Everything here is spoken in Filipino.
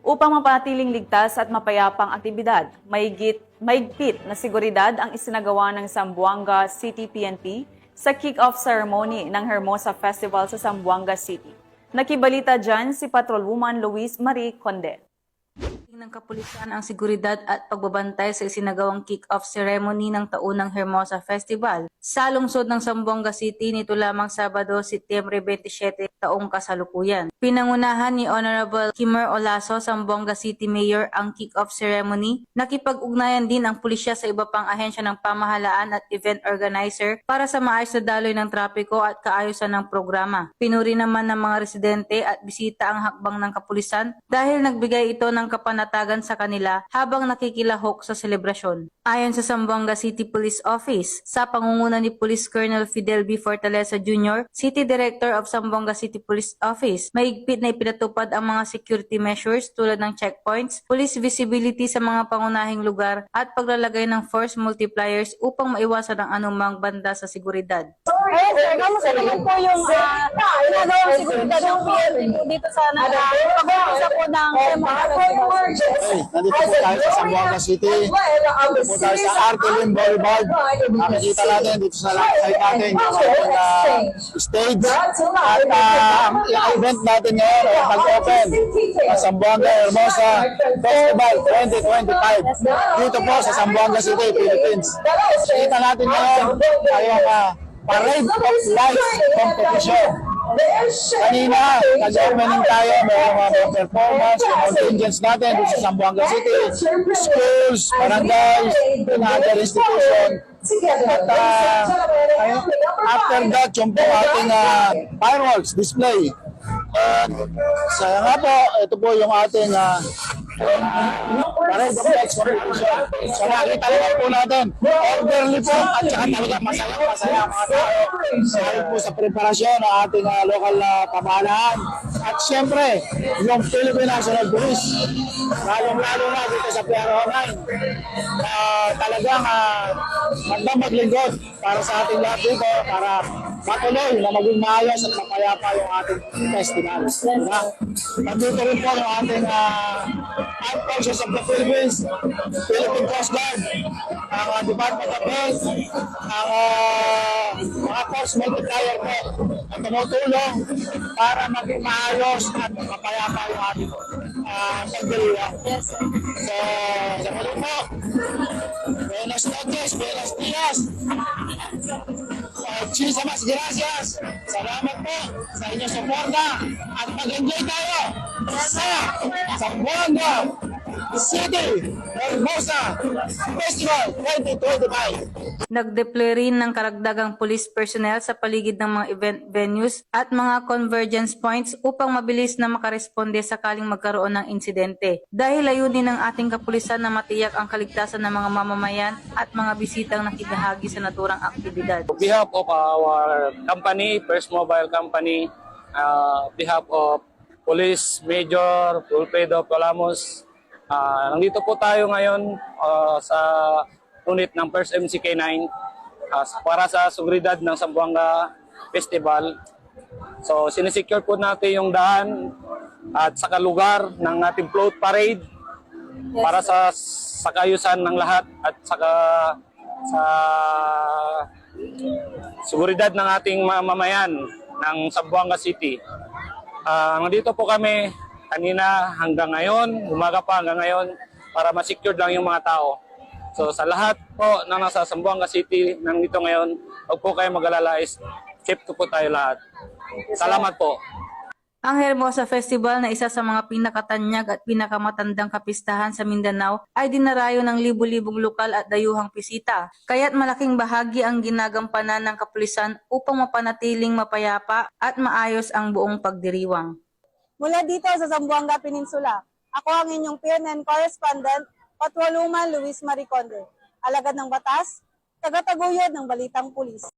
Upang mapanatiling ligtas at mapayapang aktibidad, mahigpit na seguridad ang isinagawa ng Zamboanga City PNP sa kick-off ceremony ng Hermosa Festival sa Zamboanga City. Nakibalita dyan si Patrolwoman Luis Marie Conde. Ng kapulisan ang seguridad at pagbabantay sa isinagawang kick-off ceremony ng taunang Hermosa Festival sa lungsod ng Zamboanga City nito lamang Sabado, Setyembre 27 taong kasalukuyan. Pinangunahan ni Honorable Kimmer Olaso, Zamboanga City Mayor, ang kick-off ceremony. Nakipag-ugnayan din ang pulisya sa iba pang ahensya ng pamahalaan at event organizer para sa maayos na daloy ng trapiko at kaayusan ng programa. Pinuri naman ng mga residente at bisita ang hakbang ng kapulisan dahil nagbigay ito ng kapanatagan sa kanila habang nakikilahok sa selebrasyon. Ayon sa Zamboanga City Police Office, sa pangunguna ni Police Colonel Fidel B. Fortaleza Jr., City Director of Zamboanga City Police Office, mahigpit na ipinatupad ang mga security measures tulad ng checkpoints, police visibility sa mga pangunahing lugar at paglalagay ng force multipliers upang maiwasan ang anumang banda sa seguridad. Ayun sir, kamusta naman po yung ginagawang seguridad ng PNP po dito sa pag-umpisa po ng Hermosa Festival? Nandito po tayo sa Zamboanga City. Nandito po tayo sa Artelim Boulevard. Nakikita natin dito sa side natin yung ating stage. At ang event natin ngayon ay pag-open ng Zamboanga Hermosa Festival 2025 dito po sa Zamboanga City, Philippines. Kita natin ngayon ay Parade of Lights Competition. Kanina, nag-opening tayo, may mga performance, yung contingents natin dito sa Zamboanga City, schools, barangays, and other institution. At after that, yung po ating fireworks display. Saya nga po, ito po yung ating Parade of Lights Competition. So nakita naman po natin, orderly po at saka talaga masaya mga tao. Dahil po sa preparasyon ng ating local na pamahalaan. At siyempre, yung Philippine National Police, lalong-lalo na dito sa PRO 9, talagang magdang maglingkod para sa ating lahat dito, para matuloy na maging maayos at mapayapa yung ating festival. Nandito rin po yung ating Armed Forces of the Philippines, Philippine Coast Guard, ang Department of Health, ang mga force multiplier po na tumutulong para maging maayos at mapayapa yung ating pagdiriwang. So, sa muli po, buenas noches, buenos dias. Muchísimas gracias. Salamat po sa inyong suporta at mag-enjoy tayo sa Zamboanga City Hermosa Festival 2025. Nag-deploy rin ng karagdagang police personnel sa paligid ng mga event venues at mga convergence points upang mabilis na makaresponde sakaling magkaroon ng insidente. Dahil layunin ng ating kapulisan na matiyak ang kaligtasan ng mga mamamayan at mga bisitang nakibahagi sa naturang aktibidad. On behalf of our company, First Mobile Company, behalf of Police Major Wilfredo Palamos, nandito po tayo ngayon sa unit ng First MCK9 para sa seguridad ng Zamboanga Festival. So sinisecure po natin yung daan at saka lugar ng ating float parade para sa kayusan ng lahat at saka sa seguridad ng ating mamamayan ng Zamboanga City. Nandito po kami kanina hanggang ngayon, umaga pa hanggang ngayon para ma-secure lang yung mga tao. So sa lahat po na nasa Zamboanga City nandito ngayon, huwag po kayo mag-alala, safe po tayo lahat. Salamat po. Ang Hermosa Festival na isa sa mga pinakatanyag at pinakamatandang kapistahan sa Mindanao ay dinarayo ng libu-libong lokal at dayuhang bisita. Kaya't malaking bahagi ang ginagampanan ng kapulisan upang mapanatiling mapayapa at maayos ang buong pagdiriwang. Mula dito sa Zamboanga Peninsula, ako ang inyong PNN correspondent, Patrolwoman Luis Marie Conde. Alagad ng batas, tagataguyod ng Balitang Pulis.